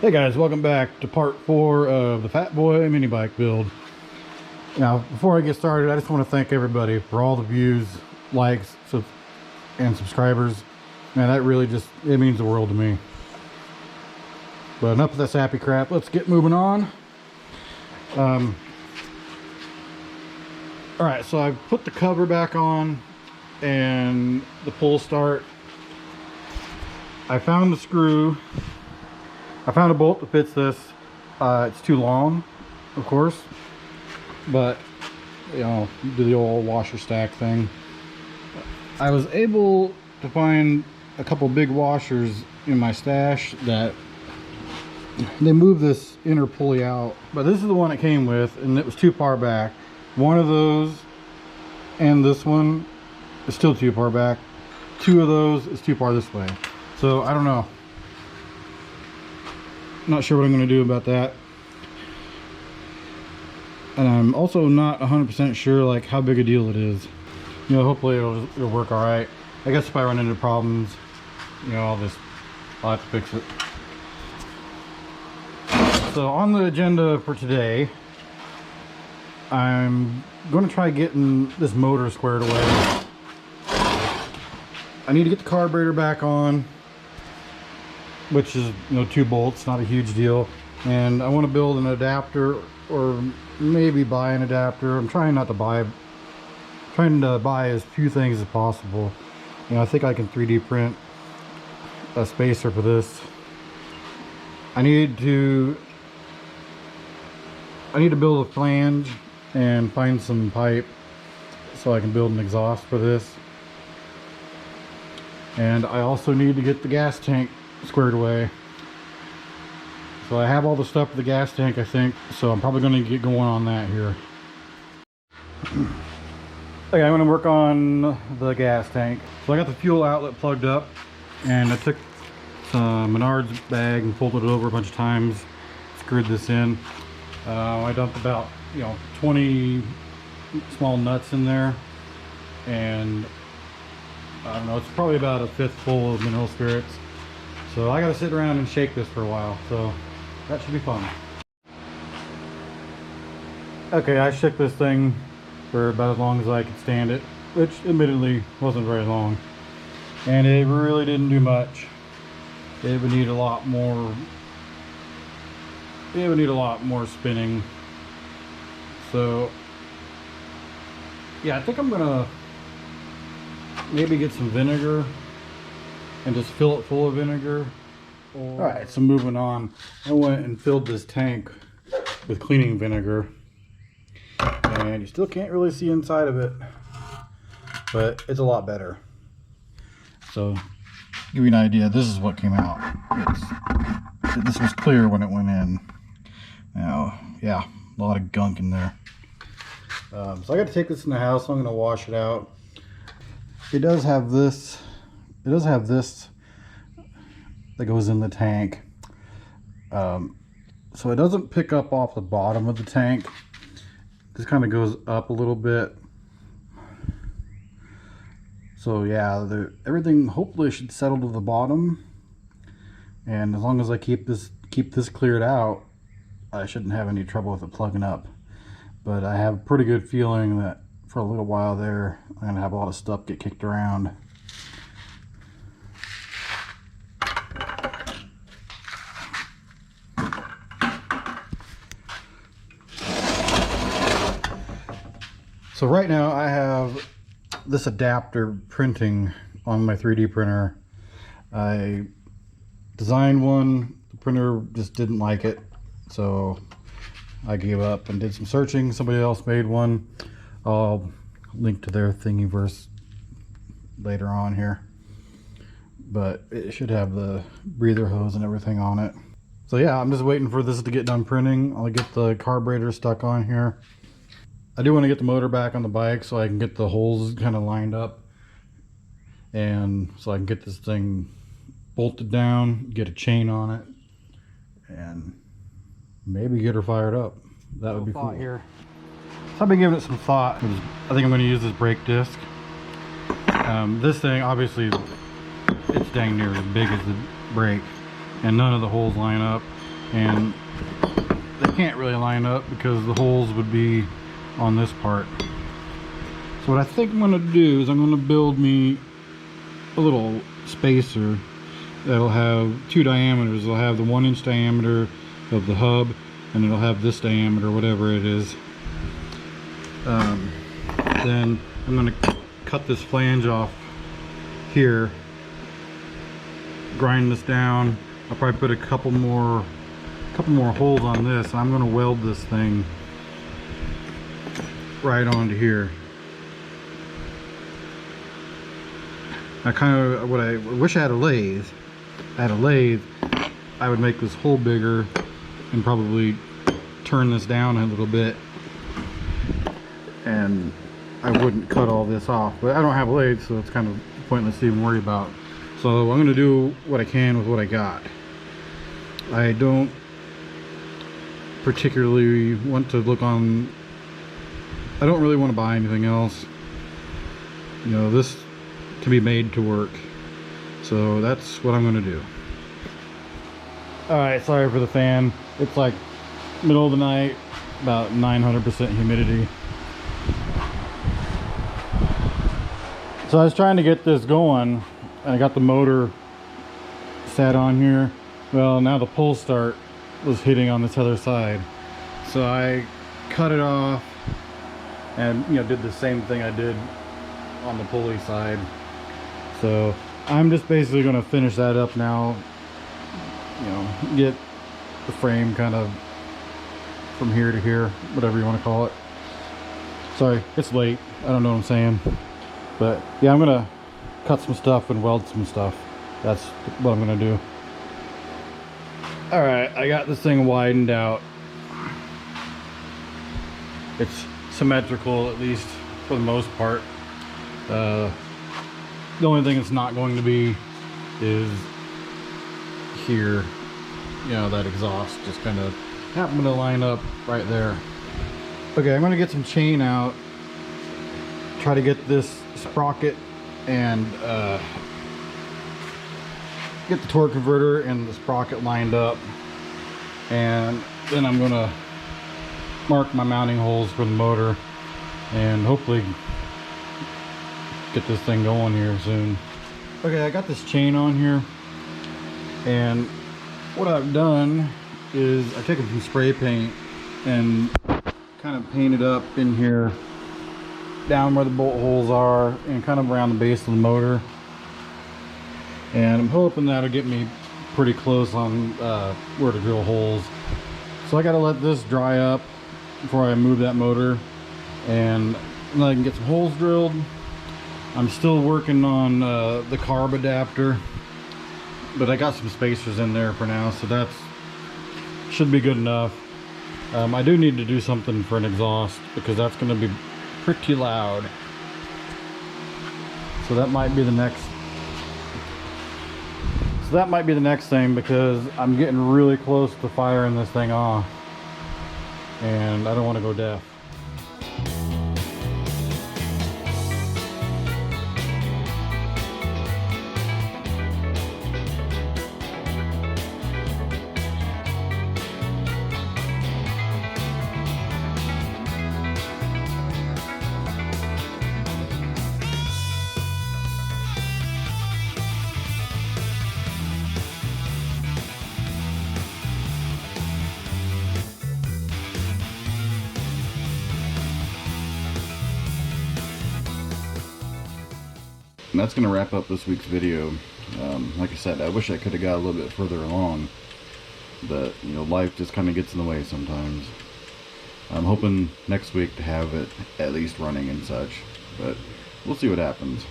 Hey guys, welcome back to part 4 of the FatBoy mini bike build. Now, before I get started, I just want to thank everybody for all the views, likes, and subscribers. Man, that really it means the world to me. But enough of this happy crap. Let's get moving on. Alright, so I put the cover back on and the pull start. I found the screw. I found a bolt that fits this. It's too long, of course, but you know, do the old washer stack thing. I was able to find a couple big washers in my stash that they move this inner pulley out, but this is the one it came with, and it was too far back. One of those and this one is still too far back. Two of those is too far this way. So I don't know. Not sure what I'm going to do about that. And I'm also not 100% sure like how big a deal it is. You know, hopefully it'll work all right. I guess if I run into problems, you know, I'll have to fix it. So on the agenda for today, I'm going to try getting this motor squared away. I need to get the carburetor back on, which is, you know, 2 bolts, not a huge deal. And I want to build an adapter, or maybe buy an adapter. I'm trying to buy as few things as possible. You know, I think I can 3D print a spacer for this. I need to build a flange and find some pipe so I can build an exhaust for this. And I also need to get the gas tank squared away. So I have all the stuff for the gas tank, I think, so I'm probably going to get going on that here. Okay, I'm going to work on the gas tank. So I got the fuel outlet plugged up, and I took some Menards bag and folded it over a bunch of times, screwed this in. I dumped about, you know, 20 small nuts in there, and I don't know, it's probably about a fifth full of mineral spirits. So I gotta sit around and shake this for a while, so that should be fun. Okay, I shook this thing for about as long as I could stand it, which admittedly wasn't very long. And it really didn't do much. It would need a lot more spinning. So yeah, I think I'm gonna maybe get some vinegar and just fill it full of vinegar. All right, so moving on, I went and filled this tank with cleaning vinegar, and you still can't really see inside of it, but it's a lot better. So to give you an idea, this is what came out. This was clear when it went in. Now, yeah, a lot of gunk in there. So I got to take this in the house. I'm going to wash it out. It does have this. It does have this that goes in the tank. So it doesn't pick up off the bottom of the tank. This kind of goes up a little bit. So yeah, everything hopefully should settle to the bottom. And as long as I keep this cleared out, I shouldn't have any trouble with it plugging up. But I have a pretty good feeling that for a little while there, I'm gonna have a lot of stuff get kicked around. So right now I have this adapter printing on my 3D printer. I designed one, the printer just didn't like it, so I gave up and did some searching. Somebody else made one. I'll link to their Thingiverse later on here, but it should have the breather hose and everything on it. So yeah, I'm just waiting for this to get done printing. I'll get the carburetor stuck on here. I do want to get the motor back on the bike so I can get the holes kind of lined up, and so I can get this thing bolted down, get a chain on it, and maybe get her fired up. That would be cool. Here. So I've been giving it some thought. I think I'm going to use this brake disc. This thing, obviously, it's dang near as big as the brake, and none of the holes line up. and they can't really line up because the holes would be on this part. So what I think I'm going to do is I'm going to build me a little spacer that'll have two diameters. It'll have the 1-inch diameter of the hub, and it'll have this diameter, whatever it is. Then I'm going to cut this flange off here, grind this down. I'll probably put a couple more holes on this, and I'm going to weld this thing right onto here. I wish I had a lathe. If I had a lathe, I would make this hole bigger and probably turn this down a little bit, and I wouldn't cut all this off. But I don't have a lathe, so it's kind of pointless to even worry about. So I'm going to do what I can with what I got. I don't particularly want to look on, I don't really want to buy anything else. You know, this can be made to work. So that's what I'm going to do. Alright, sorry for the fan. It's like middle of the night, about 900% humidity. So I was trying to get this going, and I got the motor sat on here. Well, now the pull start was hitting on this other side. So I cut it off and, you know, did the same thing I did on the pulley side. So I'm just basically going to finish that up now, you know, get the frame kind of from here to here, whatever you want to call it. Sorry, it's late. I don't know what I'm saying. But yeah, I'm going to cut some stuff and weld some stuff. That's what I'm going to do. Alright, I got this thing widened out. It's symmetrical, at least for the most part. The only thing it's not going to be is here. You know, that exhaust just kind of happened to line up right there. Okay, I'm going to get some chain out. Try to get this sprocket and get the torque converter and the sprocket lined up, and then I'm gonna mark my mounting holes for the motor and hopefully get this thing going here soon. Okay, I got this chain on here, and what I've done is I've taken some spray paint and kind of painted up in here down where the bolt holes are and kind of around the base of the motor. And I'm hoping that'll get me pretty close on where to drill holes. So I gotta let this dry up before I move that motor, and then I can get some holes drilled. I'm still working on the carb adapter, but I got some spacers in there for now, so that should be good enough. I do need to do something for an exhaust because that's going to be pretty loud. So that might be the next. So that might be the next thing, because I'm getting really close to firing this thing off, and I don't want to go deaf. And that's going to wrap up this week's video. Like I said, I wish I could have got a little bit further along, but you know, life just kind of gets in the way sometimes. I'm hoping next week to have it at least running and such, but we'll see what happens.